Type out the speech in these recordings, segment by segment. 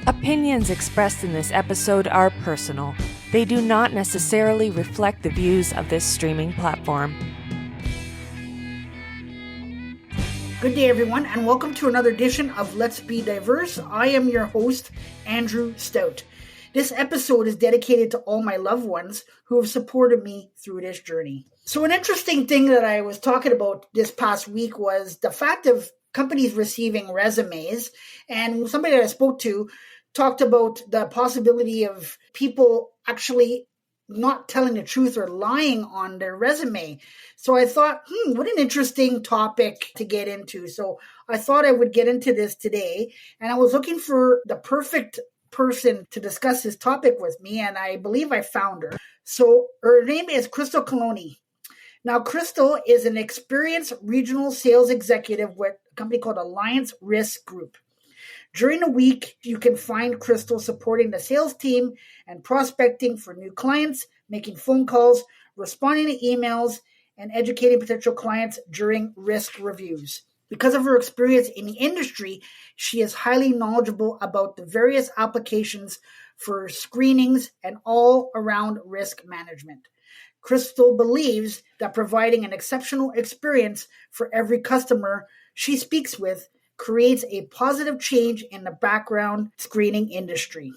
Opinions expressed in this episode are personal. They do not necessarily reflect the views of this streaming platform. Good day, everyone, and welcome to another edition of Let's Be Diverse. I am your host, Andrew Stout. This episode is dedicated to all my loved ones who have supported me through this journey. So an interesting thing that I was talking about this past week was the fact of companies receiving resumes. And somebody that I spoke to talked about the possibility of people actually not telling the truth or lying on their resume. So I thought, what an interesting topic to get into. So I thought I would get into this today. And I was looking for the perfect person to discuss this topic with me. And I believe I found her. So her name is Crystal Coloni. Now, Crystal is an experienced regional sales executive with a company called Alliance Risk Group. During the week, you can find Crystal supporting the sales team and prospecting for new clients, making phone calls, responding to emails, and educating potential clients during risk reviews. Because of her experience in the industry, she is highly knowledgeable about the various applications for screenings and all-around risk management. Crystal believes that providing an exceptional experience for every customer she speaks with creates a positive change in the background screening industry.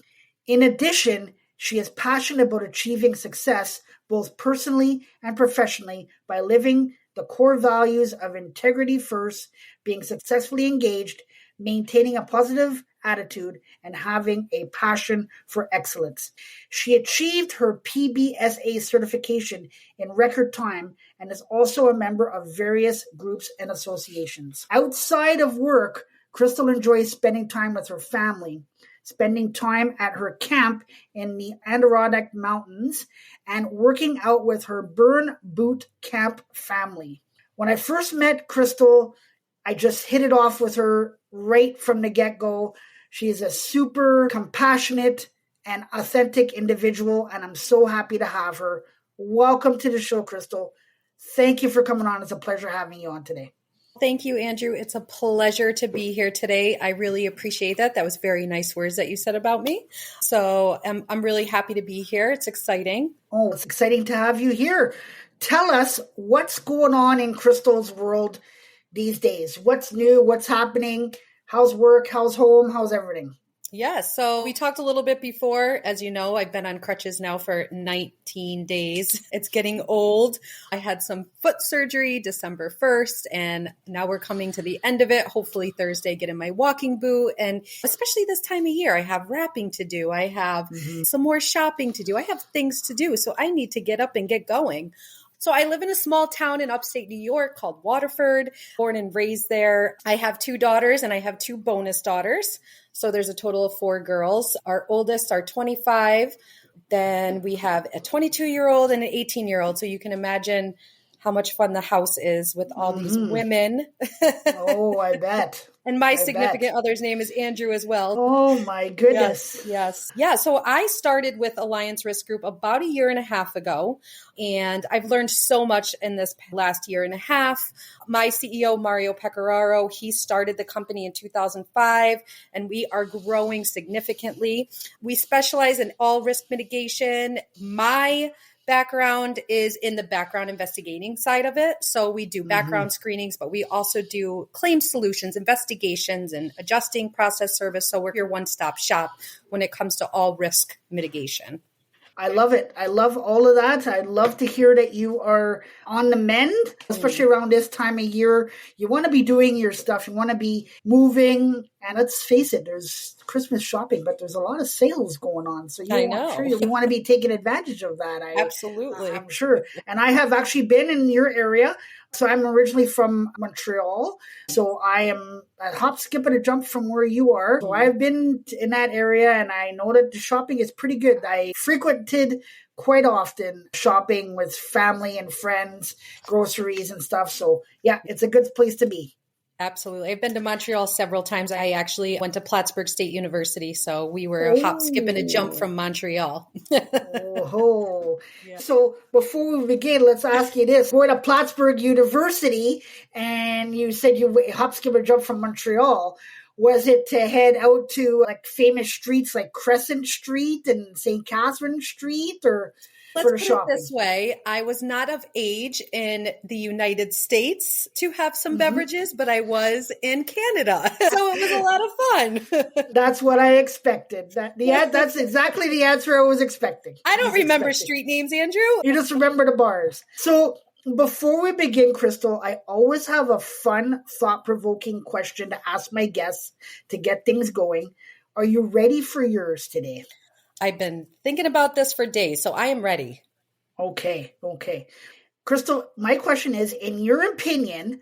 In addition, she is passionate about achieving success both personally and professionally by living the core values of integrity first, being successfully engaged, maintaining a positive attitude, and having a passion for excellence. She achieved her PBSA certification in record time and is also a member of various groups and associations. Outside of work, Crystal enjoys spending time with her family, spending time at her camp in the Adirondack Mountains, and working out with her Burn Boot Camp family. When I first met Crystal, I just hit it off with her right from the get-go. She is a super compassionate and authentic individual, and I'm so happy to have her. Welcome to the show, Crystal. Thank you for coming on. It's a pleasure having you on today. Thank you, Andrew. It's a pleasure to be here today. I really appreciate that. That was very nice words that you said about me. So I'm really happy to be here. It's exciting. Oh, it's exciting to have you here. Tell us what's going on in Crystal's world these days. What's new? What's happening? How's work? How's home? How's everything? Yeah, so we talked a little bit before. As you know, I've been on crutches now for 19 days. It's getting old. I had some foot surgery December 1st, and now we're coming to the end of it. Hopefully Thursday, get in my walking boot. And especially this time of year, I have wrapping to do. I have some more shopping to do. I have things to do. So I need to get up and get going. So I live in a small town in upstate New York called Waterford, born and raised there. I have 2 daughters and I have 2 bonus daughters. So there's a total of 4 girls. Our oldest are 25. Then we have a 22-year-old and an 18-year-old. So you can imagine how much fun the house is with all these women. Oh, I bet. And my significant other's name is Andrew as well. Oh, my goodness. Yes. Yeah. So I started with Alliance Risk Group about 1.5 years ago, and I've learned so much in this last 1.5 years. My CEO, Mario Pecoraro, he started the company in 2005, and we are growing significantly. We specialize in all risk mitigation. My background is in the background investigating side of it. So we do background screenings, but we also do claim solutions, investigations, and adjusting process service. So we're your one-stop shop when it comes to all risk mitigation. I love it. I love all of that. I love to hear that you are on the mend, especially around this time of year. You want to be doing your stuff. You want to be moving. And let's face it, there's Christmas shopping, but there's a lot of sales going on. So you want to be taking advantage of that. Absolutely. I'm sure. And I have actually been in your area. So I'm originally from Montreal. So I am a hop, skip, and a jump from where you are. So I've been in that area and I know that the shopping is pretty good. I frequented quite often shopping with family and friends, groceries and stuff. So yeah, it's a good place to be. Absolutely. I've been to Montreal several times. I actually went to Plattsburgh State University, so we were a hop, skip, and a jump from Montreal. Yeah. So before we begin, let's ask you this. We're at Plattsburgh University, and you said you hop, skip, and jump from Montreal. Was it to head out to like famous streets like Crescent Street and St. Catherine Street, or Let's for the put shopping? it this way. I was not of age in the United States to have some Mm-hmm. beverages, but I was in Canada. So it was a lot of fun. That's what I expected. That's exactly the answer I was expecting. I don't remember street names, Andrew. You just remember the bars. So before we begin, Crystal, I always have a fun, thought-provoking question to ask my guests to get things going. Are you ready for yours today? I've been thinking about this for days, so I am ready. Okay. Crystal, my question is, in your opinion,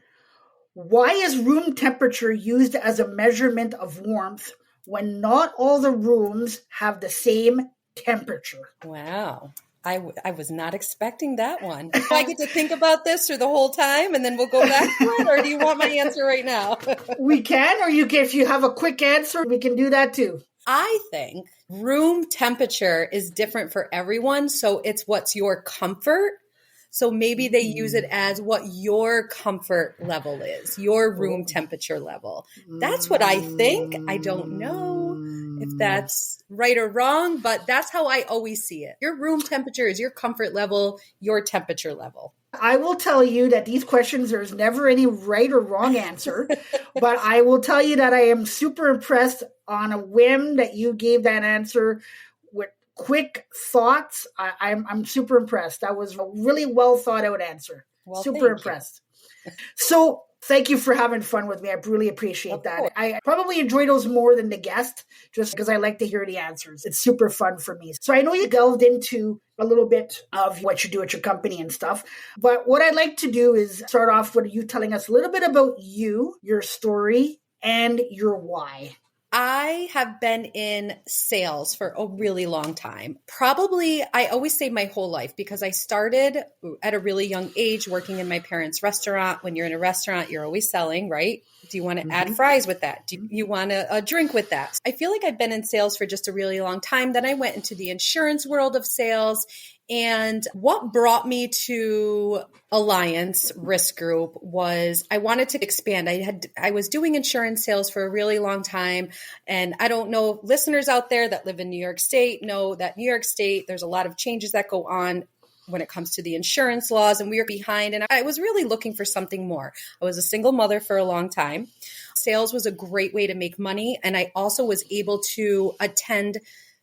why is room temperature used as a measurement of warmth when not all the rooms have the same temperature? Wow. I was not expecting that one. Do I get to think about this through the whole time and then we'll go back to it? Or do you want my answer right now? We can, or you can, if you have a quick answer, we can do that too. I think room temperature is different for everyone. So it's what's your comfort. So maybe they use it as what your comfort level is, your room temperature level. That's what I think. I don't know if that's right or wrong, but that's how I always see it. Your room temperature is your comfort level, your temperature level. I will tell you that these questions, there's never any right or wrong answer, but I will tell you that I am super impressed on a whim that you gave that answer with quick thoughts. I'm super impressed. That was a really well thought out answer. Well, super impressed. So thank you for having fun with me. I really appreciate that. I probably enjoy those more than the guest just because I like to hear the answers. It's super fun for me. So I know you delved into a little bit of what you do at your company and stuff, but what I'd like to do is start off with you telling us a little bit about you, your story, and your why. I have been in sales for a really long time. Probably, I always say my whole life, because I started at a really young age working in my parents' restaurant. When you're in a restaurant, you're always selling, right? Do you want to add fries with that? Do you want a drink with that? I feel like I've been in sales for just a really long time. Then I went into the insurance world of sales. And what brought me to Alliance Risk Group was I wanted to expand. I was doing insurance sales for a really long time. And I don't know, listeners out there that live in New York State know that New York State, there's a lot of changes that go on when it comes to the insurance laws, and we were behind. And I was really looking for something more. I was a single mother for a long time. Sales was a great way to make money. And I also was able to attend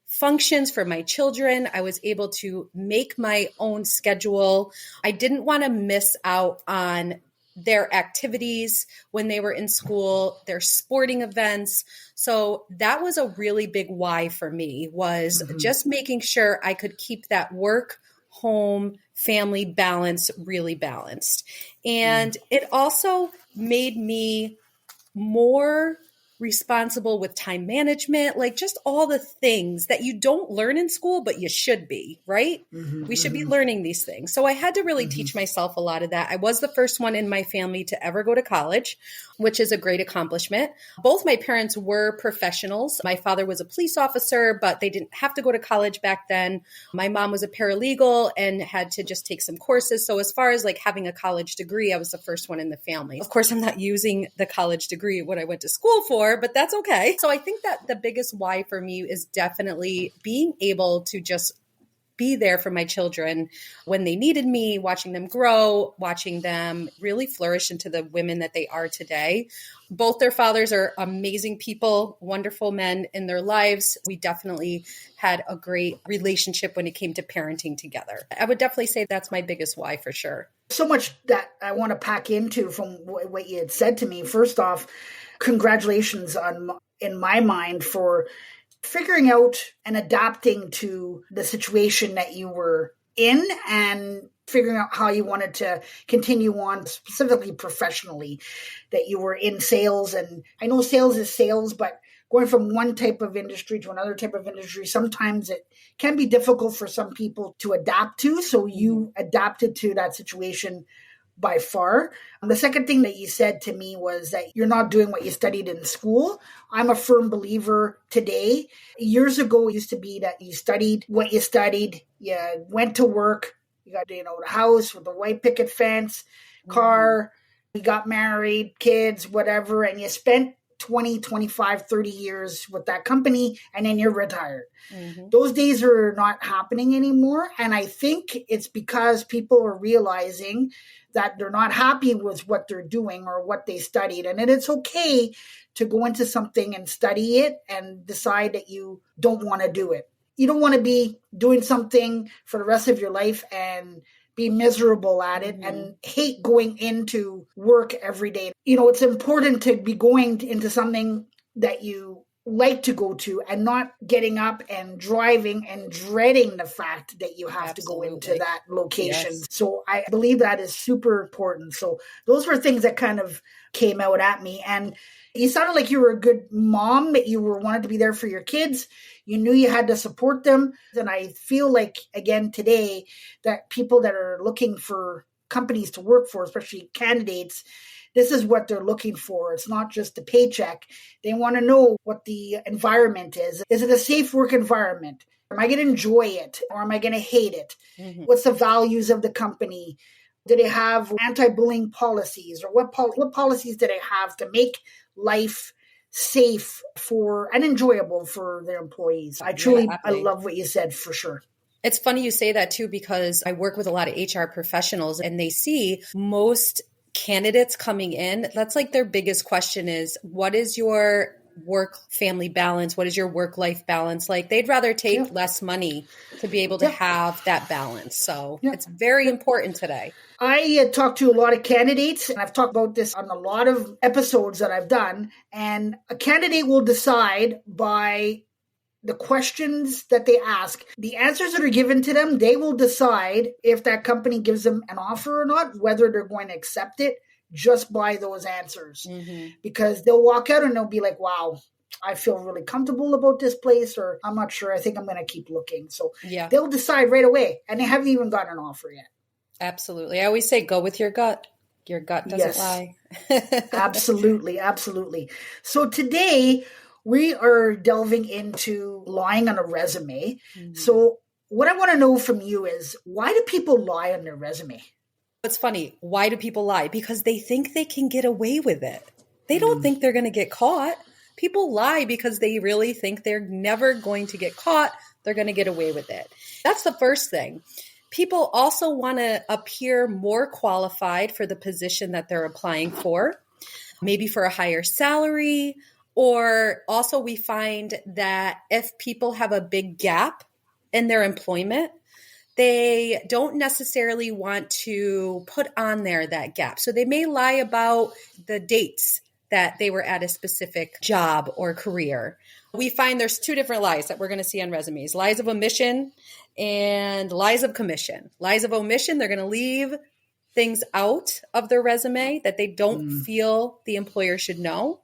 functions for my children. I was able to make my own schedule. I didn't want to miss out on their activities when they were in school, their sporting events. So that was a really big why for me, was just making sure I could keep that work, home, family balance really balanced. And it also made me more responsible with time management, like just all the things that you don't learn in school, but you should be, right? We should be learning these things. So I had to really teach myself a lot of that. I was the first one in my family to ever go to college, which is a great accomplishment. Both my parents were professionals. My father was a police officer, but they didn't have to go to college back then. My mom was a paralegal and had to just take some courses. So as far as like having a college degree, I was the first one in the family. Of course, I'm not using the college degree, what I went to school for, but that's okay. So I think that the biggest why for me is definitely being able to just be there for my children when they needed me, watching them grow, watching them really flourish into the women that they are today. Both their fathers are amazing people, wonderful men in their lives. We definitely had a great relationship when it came to parenting together. I would definitely say that's my biggest why for sure. So much that I want to pack into from what you had said to me. First off, congratulations in my mind for figuring out and adapting to the situation that you were in and figuring out how you wanted to continue on, specifically professionally, that you were in sales. And I know sales is sales, but going from one type of industry to another type of industry, sometimes it can be difficult for some people to adapt to. So you adapted to that situation by far. The second thing that you said to me was that you're not doing what you studied in school. I'm a firm believer today. Years ago, it used to be that you studied what you studied. You went to work. You got, the house with the white picket fence, car. You got married, kids, whatever. And you spent 20, 25, 30 years with that company, and then you're retired. Those days are not happening anymore. And I think it's because people are realizing that they're not happy with what they're doing or what they studied. And then it's okay to go into something and study it and decide that you don't want to do it. You don't want to be doing something for the rest of your life and be miserable at it and hate going into work every day. You know, it's important to be going into something that you like to go to and not getting up and driving and dreading the fact that you have to go into that location. Yes. So I believe that is super important. So those were things that kind of came out at me. And you sounded like you were a good mom, that you wanted to be there for your kids. You knew you had to support them. And I feel like, again, today, that people that are looking for companies to work for, especially candidates, this is what they're looking for. It's not just a paycheck. They want to know what the environment is. Is it a safe work environment? Am I going to enjoy it or am I going to hate it? What's the values of the company? Do they have anti-bullying policies, or what policies do they have to make life safe for and enjoyable for their employees? I love what you said, for sure. It's funny you say that too, because I work with a lot of HR professionals and they see most candidates coming in. That's like their biggest question is, what is your work-family balance? What is your work-life balance? Like, they'd rather take less money to be able to have that balance. So it's very important today. I talked to a lot of candidates, and I've talked about this on a lot of episodes that I've done, and a candidate will decide by the questions that they ask, the answers that are given to them, they will decide if that company gives them an offer or not, whether they're going to accept it just by those answers. Because they'll walk out and they'll be like, wow, I feel really comfortable about this place, or I'm not sure, I think I'm going to keep looking. So they'll decide right away, and they haven't even gotten an offer yet. Absolutely. I always say, go with your gut. Your gut doesn't lie. Absolutely. Absolutely. So today we are delving into lying on a resume. So what I want to know from you is, why do people lie on their resume? It's funny. Why do people lie? Because they think they can get away with it. They don't think they're going to get caught. People lie because they really think they're never going to get caught. They're going to get away with it. That's the first thing. People also want to appear more qualified for the position that they're applying for, maybe for a higher salary. Or also we find that if people have a big gap in their employment, they don't necessarily want to put on there that gap. So they may lie about the dates that they were at a specific job or career. We find there's two different lies that we're going to see on resumes: lies of omission and lies of commission. Lies of omission, they're going to leave things out of their resume that they don't feel the employer should know.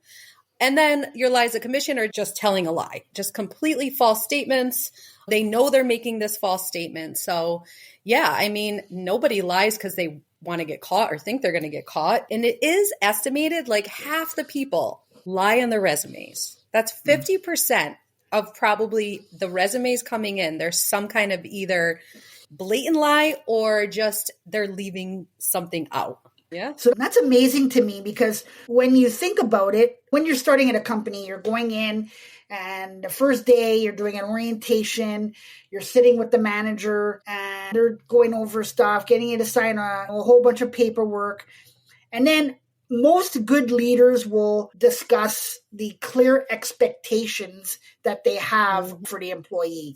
And then your lies of commission are just telling a lie, just completely false statements. They know they're making this false statement. So I mean, nobody lies because they want to get caught or think they're going to get caught. And it is estimated like half the people lie on their resumes. That's 50% of probably the resumes coming in. There's some kind of either blatant lie or just they're leaving something out. Yeah. So that's amazing to me, because when you think about it, when you're starting at a company, you're going in and the first day you're doing an orientation, you're sitting with the manager and they're going over stuff, getting you to sign a whole bunch of paperwork. And then most good leaders will discuss the clear expectations that they have for the employee.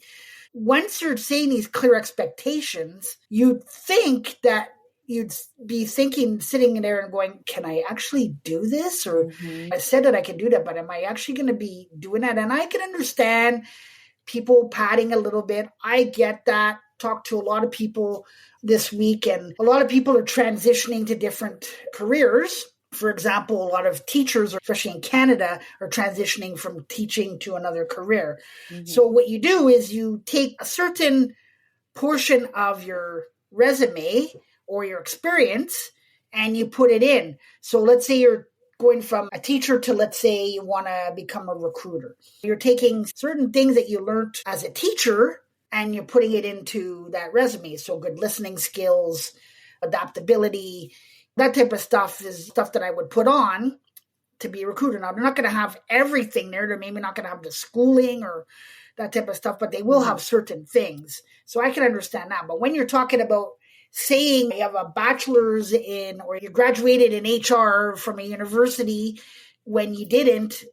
Once you're saying these clear expectations, you'd think that you'd be thinking, sitting there and going, can I actually do this? Or I said that I can do that, but am I actually going to be doing that? And I can understand people padding a little bit. I get that. Talked to a lot of people this week, and a lot of people are transitioning to different careers. For example, a lot of teachers, especially in Canada, are transitioning from teaching to another career. So what you do is you take a certain portion of your resume or your experience and you put it in. So let's say you're going from a teacher to, let's say you want to become a recruiter. You're taking certain things that you learned as a teacher and you're putting it into that resume. So good listening skills, adaptability, that type of stuff is stuff that I would put on. to be a recruiter. Now, they're not going to have everything there. They're maybe not going to have the schooling or that type of stuff, but they will have certain things. So I can understand that. But when you're talking about saying you have a bachelor's in, or you graduated in HR from a university when you didn't,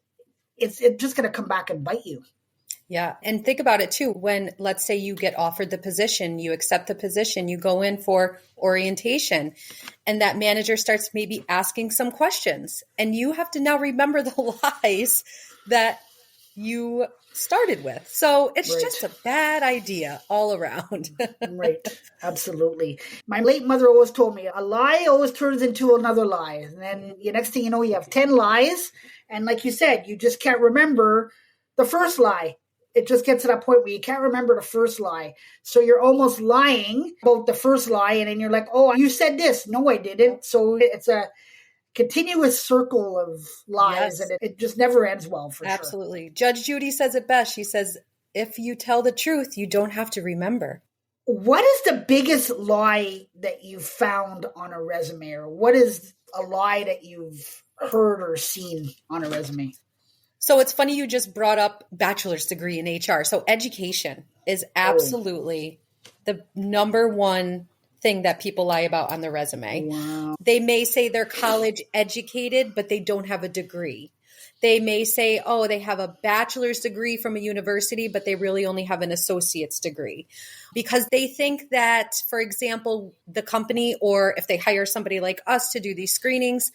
it's just going to come back and bite you. Yeah. And think about it too. When, let's say you get offered the position, you accept the position, you go in for orientation, and that manager starts maybe asking some questions, and you have to now remember the lies that you started with. So it's just a bad idea all around. Right. Absolutely. My late mother always told me a lie always turns into another lie. And then the next thing you know, you have 10 lies. And like you said, you just can't remember the first lie. It just gets to that point where you can't remember the first lie. So you're almost lying about the first lie. And then you're like, oh, you said this. No, I didn't. So it's a continuous circle of lies, and it just never ends well, for sure. Absolutely. Judge Judy says it best. She says, if you tell the truth, you don't have to remember. What is the biggest lie that you've found on a resume, or what is a lie that you've heard or seen on a resume? So it's funny you just brought up bachelor's degree in HR. So education is absolutely the number one thing that people lie about on their resume. Wow. They may say they're college educated, but they don't have a degree. They may say, oh, they have a bachelor's degree from a university, but they really only have an associate's degree, because they think that, for example, the company, or if they hire somebody like us to do these screenings,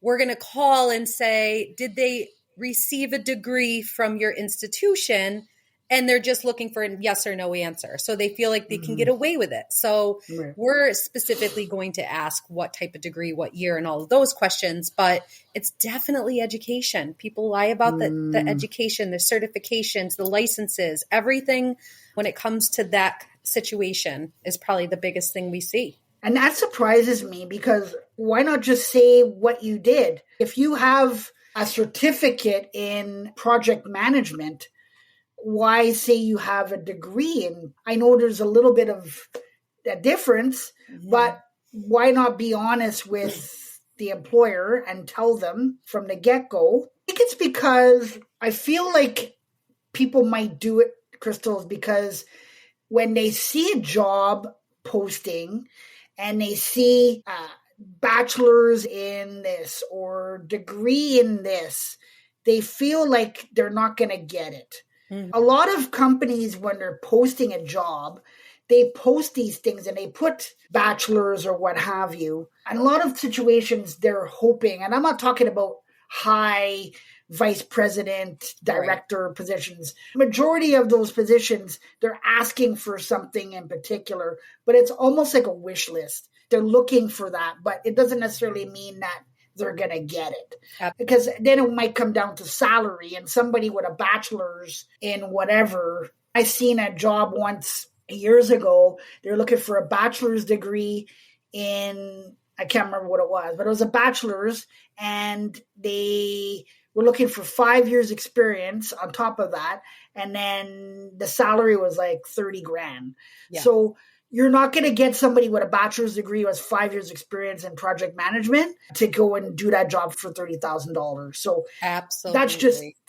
we're going to call and say, did they receive a degree from your institution? And they're just looking for a yes or no answer. So they feel like they can get away with it. So we're specifically going to ask what type of degree, what year, and all of those questions. But it's definitely education. People lie about the education, the certifications, the licenses, everything when it comes to that situation is probably the biggest thing we see. And that surprises me, because why not just say what you did? If you have a certificate in project management, why say you have a degree? And I know there's a little bit of a difference, but why not be honest with the employer and tell them from the get-go? I think it's because I feel like people might do it, Crystal, because when they see a job posting and they see bachelor's in this or degree in this, they feel like they're not going to get it. A lot of companies, when they're posting a job, they post these things and they put bachelor's or what have you. And a lot of situations they're hoping, and I'm not talking about high vice president, director positions. Majority of those positions, they're asking for something in particular, but it's almost like a wish list. They're looking for that, but it doesn't necessarily mean that they're going to get it, because then it might come down to salary. And somebody with a bachelor's in whatever, I seen a job once years ago, they're looking for a bachelor's degree in, I can't remember what it was, but it was a bachelor's, and they were looking for 5 years experience on top of that. And then the salary was like 30 grand. Yeah. So you're not going to get somebody with a bachelor's degree who has 5 years experience in project management to go and do that job for $30,000. So absolutely,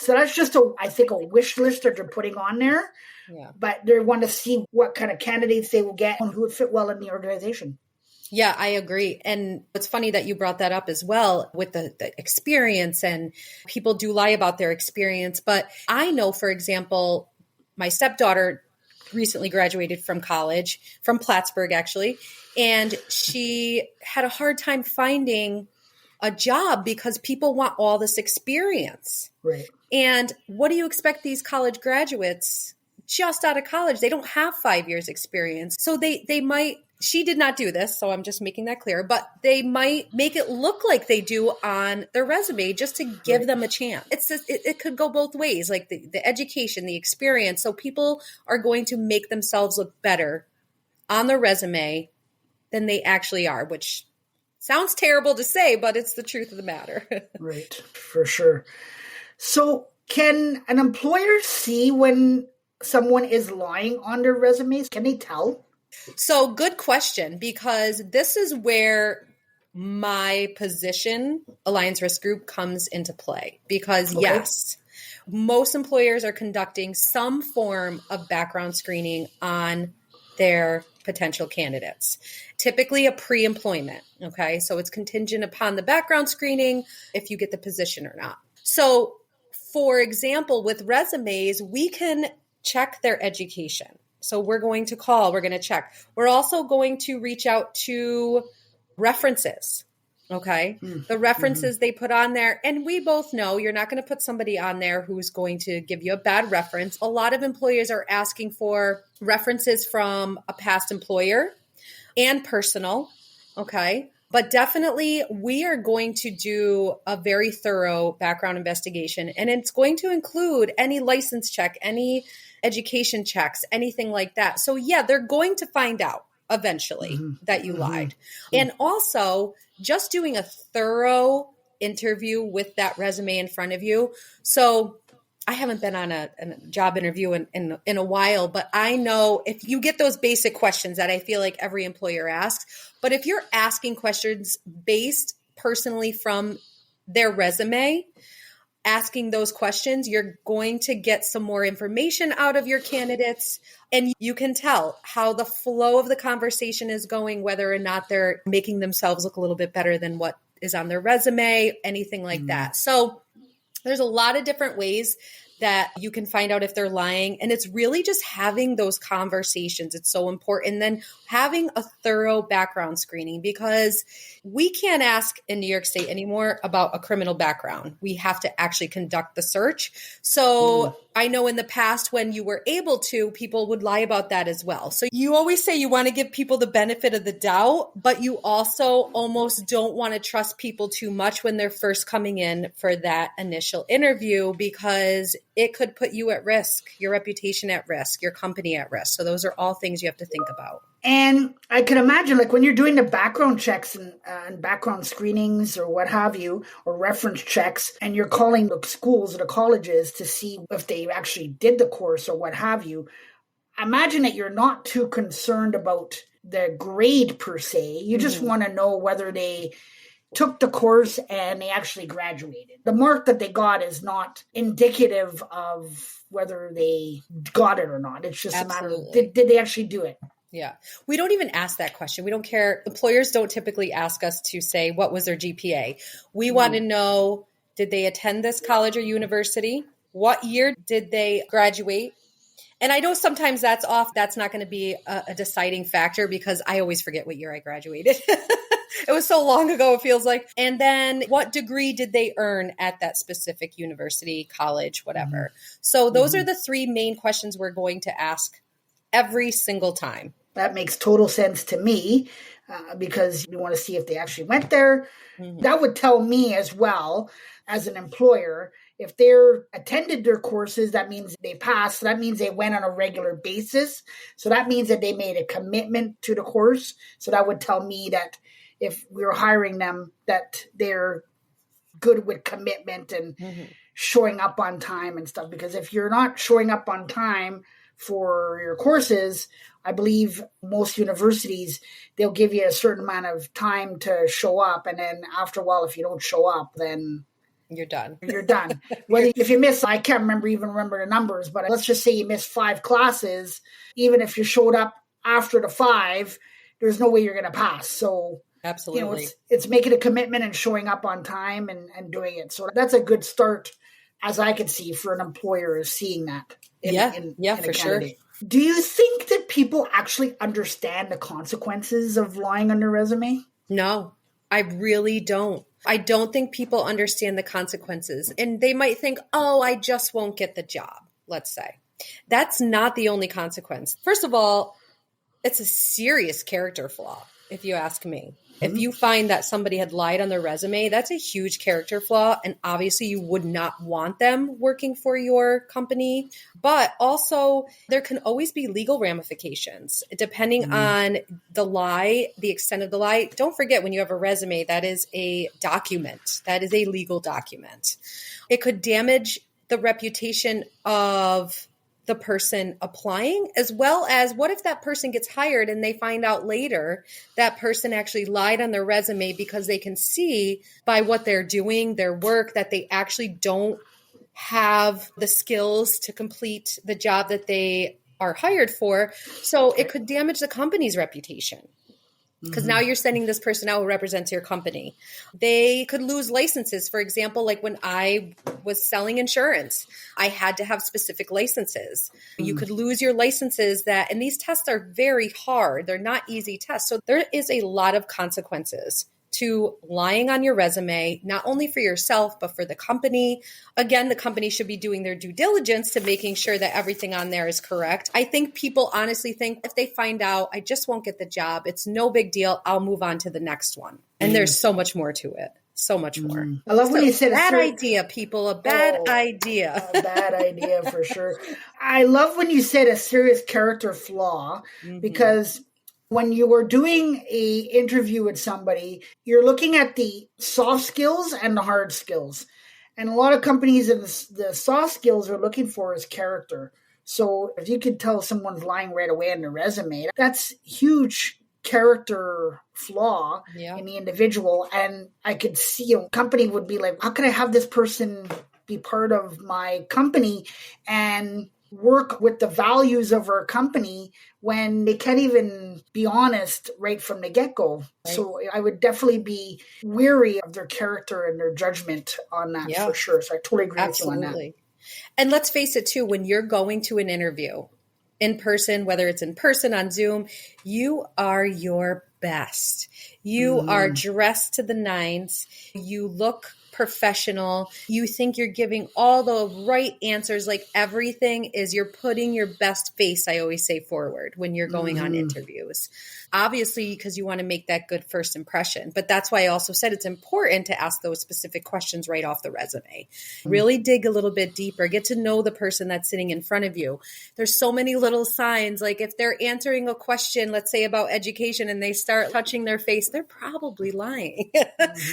that's just I think a wish list that they're putting on there. Yeah. But they want to see what kind of candidates they will get and who would fit well in the organization. Yeah, I agree. And it's funny that you brought that up as well with the experience, and people do lie about their experience. But I know, for example, my stepdaughter recently graduated from college, from Plattsburgh actually, and she had a hard time finding a job because people want all this experience. Right. And what do you expect these college graduates just out of college? They don't have 5 years experience. So they might, she did not do this, so I'm just making that clear, but they might make it look like they do on their resume just to give them a chance. It could go both ways, like the education, the experience. So people are going to make themselves look better on their resume than they actually are, which sounds terrible to say, but it's the truth of the matter. Right, for sure. So can an employer see when someone is lying on their resumes? Can they tell? So good question, because this is where my position, Alliance Risk Group, comes into play. Because Okay. yes, most employers are conducting some form of background screening on their potential candidates, typically a pre-employment. Okay. So it's contingent upon the background screening if you get the position or not. So for example, with resumes, we can check their education. So we're going to call, we're going to check. We're also going to reach out to references. Okay. The references they put on there. And we both know you're not going to put somebody on there who's going to give you a bad reference. A lot of employers are asking for references from a past employer and personal. Okay. But definitely we are going to do a very thorough background investigation, and it's going to include any license check, any education checks, anything like that. So yeah, they're going to find out eventually that you lied. And also just doing a thorough interview with that resume in front of you. So I haven't been on a job interview in a while, but I know if you get those basic questions that I feel like every employer asks, but if you're asking questions based personally from their resume, asking those questions, you're going to get some more information out of your candidates, and you can tell how the flow of the conversation is going, whether or not they're making themselves look a little bit better than what is on their resume, anything like that. So there's a lot of different ways that you can find out if they're lying. And it's really just having those conversations. It's so important. And then having a thorough background screening, because we can't ask in New York State anymore about a criminal background. We have to actually conduct the search. So I know in the past when you were able to, people would lie about that as well. So you always say you want to give people the benefit of the doubt, but you also almost don't want to trust people too much when they're first coming in for that initial interview, because it could put you at risk, your reputation at risk, your company at risk. So those are all things you have to think about. And I can imagine, like, when you're doing the background checks and background screenings or what have you, or reference checks, and you're calling the schools or the colleges to see if they actually did the course or what have you, imagine that you're not too concerned about the grade per se. You just want to know whether they took the course and they actually graduated. The mark that they got is not indicative of whether they got it or not. It's just a matter of, did they actually do it? Yeah. We don't even ask that question. We don't care. Employers don't typically ask us to say, what was their GPA? We want to know, did they attend this college or university? What year did they graduate? And I know sometimes that's off. That's not going to be a deciding factor, because I always forget what year I graduated. It was so long ago, it feels like. And then what degree did they earn at that specific university, college, whatever. So those are the three main questions we're going to ask every single time. That makes total sense to me, because you want to see if they actually went there. That would tell me as well, as an employer, if they're attended their courses, that means they passed. So that means they went on a regular basis. So that means that they made a commitment to the course. So that would tell me that if we were hiring them, that they're good with commitment and showing up on time and stuff. Because if you're not showing up on time for your courses, I believe most universities, they'll give you a certain amount of time to show up. And then after a while, if you don't show up, then you're done. You're done. Whether if you miss, I can't remember the numbers, but let's just say you missed 5 classes. Even if you showed up after the 5, there's no way you're going to pass. So absolutely, it's making a commitment and showing up on time and doing it. So that's a good start, as I can see, for an employer, is seeing that. In for sure. Do you think that people actually understand the consequences of lying on their resume? No, I really don't. I don't think people understand the consequences. And they might think, oh, I just won't get the job, let's say. That's not the only consequence. First of all, it's a serious character flaw, if you ask me. If you find that somebody had lied on their resume, that's a huge character flaw. And obviously you would not want them working for your company. But also there can always be legal ramifications depending on the lie, the extent of the lie. Don't forget, when you have a resume, that is a document. That is a legal document. It could damage the reputation of the person applying, as well as what if that person gets hired and they find out later that person actually lied on their resume because they can see by what they're doing, their work, that they actually don't have the skills to complete the job that they are hired for. So it could damage the company's reputation. Because now you're sending this person out who represents your company. They could lose licenses. For example, like when I was selling insurance, I had to have specific licenses. You could lose your licenses and these tests are very hard. They're not easy tests. So there is a lot of consequences to lying on your resume, not only for yourself, but for the company. Again, the company should be doing their due diligence to making sure that everything on there is correct. I think people honestly think if they find out, I just won't get the job, it's no big deal, I'll move on to the next one. And there's so much more to it. So much more. I love when you said bad idea, people. A bad idea. A bad idea for sure. I love when you said a serious character flaw, because when you are doing a interview with somebody, you're looking at the soft skills and the hard skills. And a lot of companies in the soft skills are looking for is character. So if you could tell someone's lying right away on their resume, that's huge character flaw in the individual. And I could see a company would be like, how can I have this person be part of my company and work with the values of our company when they can't even be honest right from the get-go. Right. So I would definitely be weary of their character and their judgment on that for sure. So I totally agree with you on that. And let's face it too, when you're going to an interview in person, whether it's in person on Zoom, you are your best. You are dressed to the nines. You look professional. You think you're giving all the right answers, like everything is, you're putting your best face, I always say, forward when you're going on interviews. Obviously, because you want to make that good first impression. But that's why I also said it's important to ask those specific questions right off the resume. Really dig a little bit deeper. Get to know the person that's sitting in front of you. There's so many little signs. Like if they're answering a question, let's say about education, and they start touching their face, they're probably lying.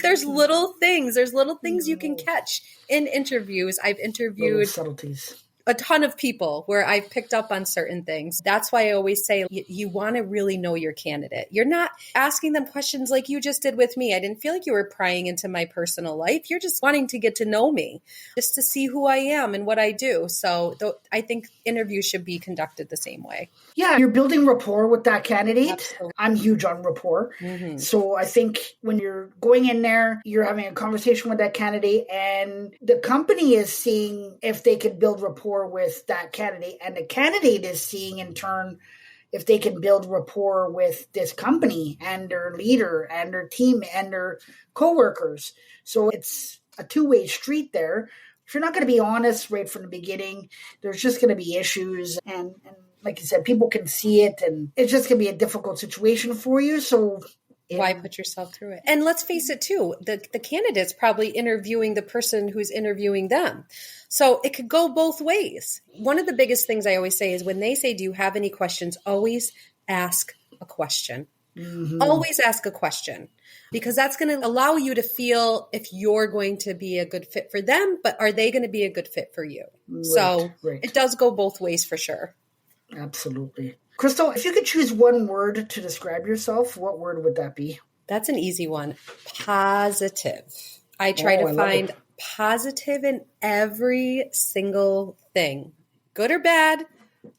There's little things. There's little things you can catch in interviews. I've interviewed subtleties. A ton of people where I've picked up on certain things. That's why I always say you want to really know your candidate. You're not asking them questions like you just did with me. I didn't feel like you were prying into my personal life. You're just wanting to get to know me, just to see who I am and what I do. So I think interviews should be conducted the same way. Yeah, you're building rapport with that candidate. Absolutely. I'm huge on rapport. So I think when you're going in there, you're having a conversation with that candidate, and the company is seeing if they can build rapport with that candidate, and the candidate is seeing in turn if they can build rapport with this company and their leader and their team and their coworkers. So it's a two-way street there. If you're not going to be honest right from the beginning, there's just going to be issues, and like you said, people can see it, and it's just going to be a difficult situation for you. So why put yourself through it? And let's face it too, the candidate's probably interviewing the person who's interviewing them. So it could go both ways. One of the biggest things I always say is when they say, do you have any questions? Always ask a question. Always ask a question, because that's going to allow you to feel if you're going to be a good fit for them, but are they going to be a good fit for you? Right, it does go both ways for sure. Absolutely. Crystal, if you could choose one word to describe yourself, what word would that be? That's an easy one. Positive. I try to find positive in every single thing, good or bad.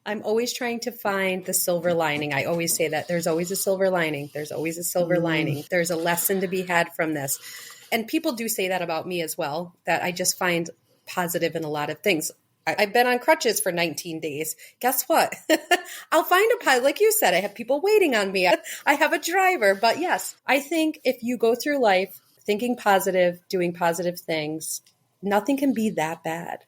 I'm always trying to find the silver lining. I always say that there's always a silver lining. There's always a silver lining. There's a lesson to be had from this. And people do say that about me as well, that I just find positive in a lot of things. I've been on crutches for 19 days. Guess what? I'll find a pilot. Like you said, I have people waiting on me. I have a driver. But yes, I think if you go through life thinking positive, doing positive things, nothing can be that bad.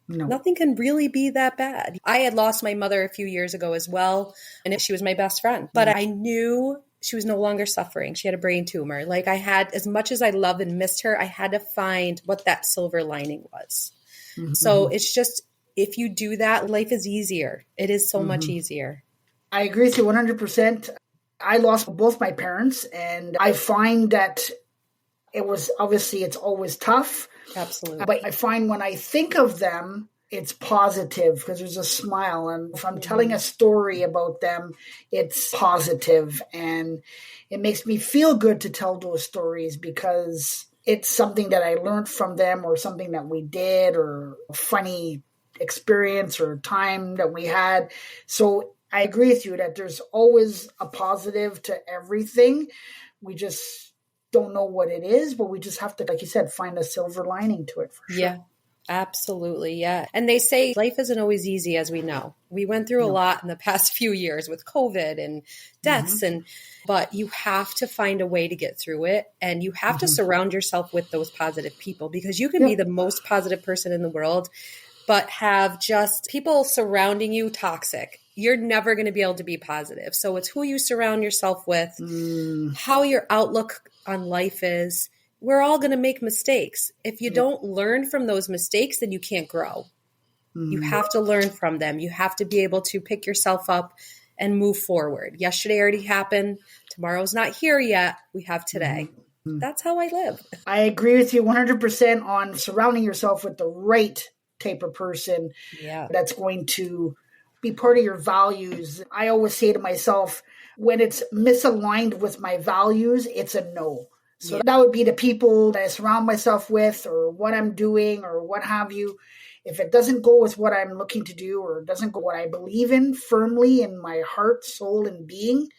No. Nothing can really be that bad. I had lost my mother a few years ago as well, and she was my best friend. But I knew she was no longer suffering. She had a brain tumor. Like I had, as much as I loved and missed her, I had to find what that silver lining was. So it's just, if you do that, life is easier. It is so much easier. I agree with you 100%. I lost both my parents, and I find that it was, obviously it's always tough. Absolutely. But I find when I think of them, it's positive because there's a smile. And if I'm telling a story about them, it's positive. And it makes me feel good to tell those stories because it's something that I learned from them or something that we did or a funny experience or time that we had. So I agree with you that there's always a positive to everything. We just don't know what it is, but we just have to, like you said, find a silver lining to it for sure. Yeah. Absolutely. Yeah. And they say life isn't always easy, as we know. We went through a lot in the past few years with COVID and deaths but you have to find a way to get through it. And you have to surround yourself with those positive people because you can be the most positive person in the world, but have just people surrounding you toxic. You're never going to be able to be positive. So it's who you surround yourself with, how your outlook on life is. We're all going to make mistakes. If you don't learn from those mistakes, then you can't grow. You have to learn from them. You have to be able to pick yourself up and move forward. Yesterday already happened. Tomorrow's not here yet. We have today. That's how I live. I agree with you 100% on surrounding yourself with the right type of person that's going to be part of your values. I always say to myself, when it's misaligned with my values, it's a no. So that would be the people that I surround myself with or what I'm doing or what have you. If it doesn't go with what I'm looking to do or doesn't go what I believe in firmly in my heart, soul, and being,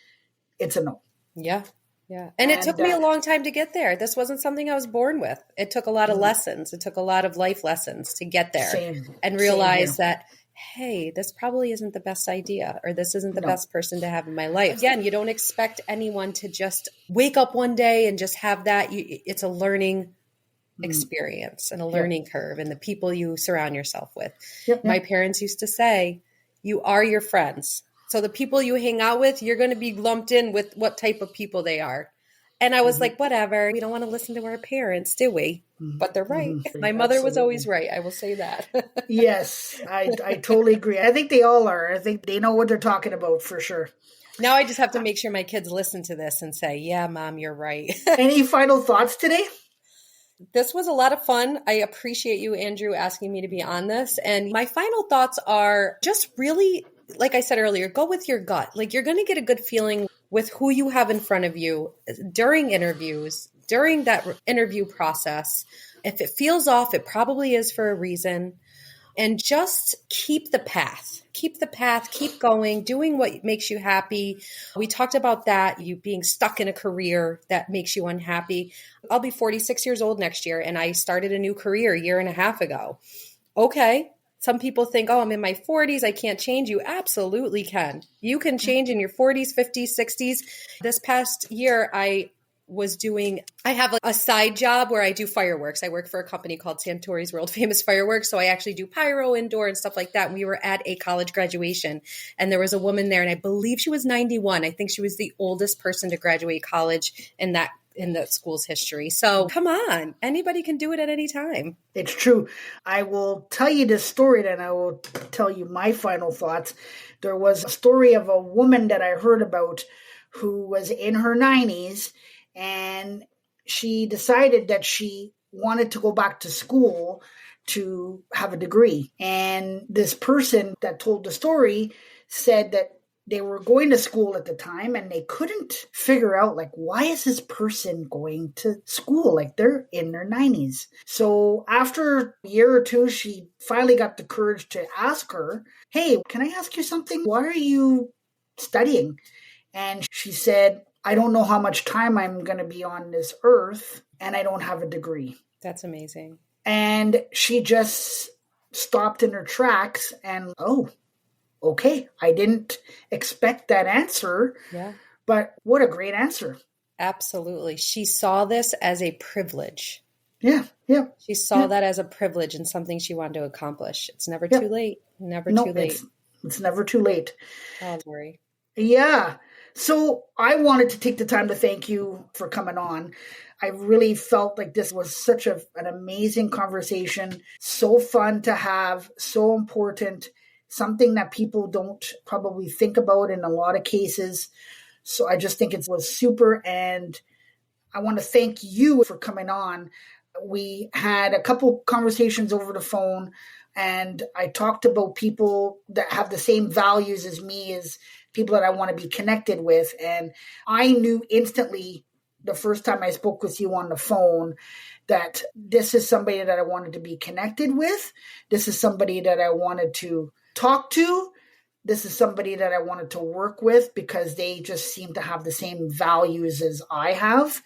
it's a no. Yeah. Yeah. And it took me a long time to get there. This wasn't something I was born with. It took a lot of lessons. It took a lot of life lessons to get there and realize that, hey, this probably isn't the best idea or this isn't the best person to have in my life. Again, you don't expect anyone to just wake up one day and just have that. It's a learning experience and a learning curve and the people you surround yourself with. My parents used to say, you are your friends. So the people you hang out with, you're going to be lumped in with what type of people they are. And I was like, whatever. We don't want to listen to our parents, do we? But they're right. My mother was always right. I will say that. Yes, I totally agree. I think they all are. I think they know what they're talking about for sure. Now I just have to make sure my kids listen to this and say, yeah, Mom, you're right. Any final thoughts today? This was a lot of fun. I appreciate you, Andrew, asking me to be on this. And my final thoughts are just really, like I said earlier, go with your gut. Like you're going to get a good feeling with who you have in front of you during interviews, during that interview process. If it feels off, it probably is for a reason. And just keep the path. Keep the path, keep going, doing what makes you happy. We talked about that, you being stuck in a career that makes you unhappy. I'll be 46 years old next year, and I started a new career a year and a half ago. Okay. Some people think, oh, I'm in my 40s, I can't change. You absolutely can. You can change in your 40s, 50s, 60s. This past year, I have a side job where I do fireworks. I work for a company called Santori's World Famous Fireworks. So I actually do pyro indoor and stuff like that. And we were at a college graduation and there was a woman there and I believe she was 91. I think she was the oldest person to graduate college in the school's history. So come on, anybody can do it at any time. It's true. I will tell you this story and I will tell you my final thoughts. There was a story of a woman that I heard about who was in her 90s. And she decided that she wanted to go back to school to have a degree. And this person that told the story said that they were going to school at the time and they couldn't figure out, like, why is this person going to school? Like, they're in their 90s. So after a year or two, she finally got the courage to ask her, hey, can I ask you something? Why are you studying? And she said, I don't know how much time I'm going to be on this earth, and I don't have a degree. That's amazing. And she just stopped in her tracks and, oh, okay, I didn't expect that answer. Yeah. But what a great answer. Absolutely. She saw this as a privilege. Yeah. She saw that as a privilege and something she wanted to accomplish. It's never too late. Never too late. It's never too late. Oh, Lori. Yeah. So I wanted to take the time to thank you for coming on. I really felt like this was such an amazing conversation, so fun to have, so important, something that people don't probably think about in a lot of cases. So I just think it was super. And I want to thank you for coming on. We had a couple conversations over the phone, and I talked about people that have the same values as me, as people that I want to be connected with. And I knew instantly the first time I spoke with you on the phone that this is somebody that I wanted to be connected with. This is somebody that I wanted to talk to. This is somebody that I wanted to work with because they just seem to have the same values as I have.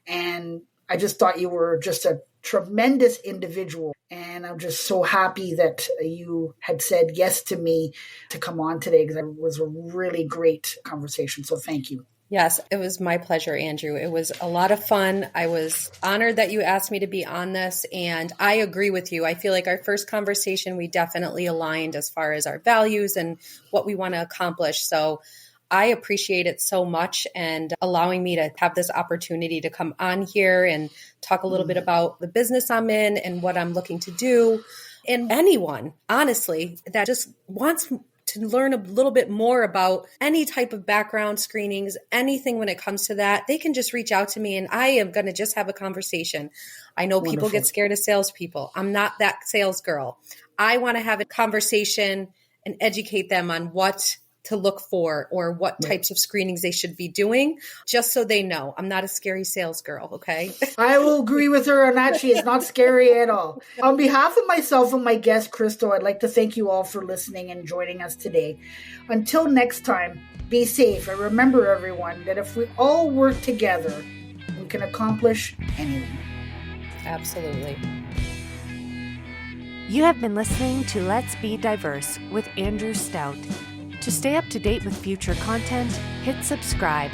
And I just thought you were just a tremendous individual. And I'm just so happy that you had said yes to me to come on today, because it was a really great conversation. So thank you. Yes, it was my pleasure, Andrew. It was a lot of fun. I was honored that you asked me to be on this, and I agree with you. I feel like our first conversation, we definitely aligned as far as our values and what we want to accomplish. So I appreciate it so much, and allowing me to have this opportunity to come on here and talk a little bit about the business I'm in and what I'm looking to do. And anyone, honestly, that just wants to learn a little bit more about any type of background screenings, anything when it comes to that, they can just reach out to me, and I am going to just have a conversation. I know people get scared of salespeople. I'm not that sales girl. I want to have a conversation and educate them on what to look for or what types of screenings they should be doing, just so they know. I'm not a scary sales girl, okay? I will agree with her on that. She is not scary at all. On behalf of myself and my guest, Crystal, I'd like to thank you all for listening and joining us today. Until next time, be safe, and remember, everyone, that if we all work together, we can accomplish anything. Absolutely. You have been listening to Let's Be Diverse with Andrew Stout. To stay up to date with future content, hit subscribe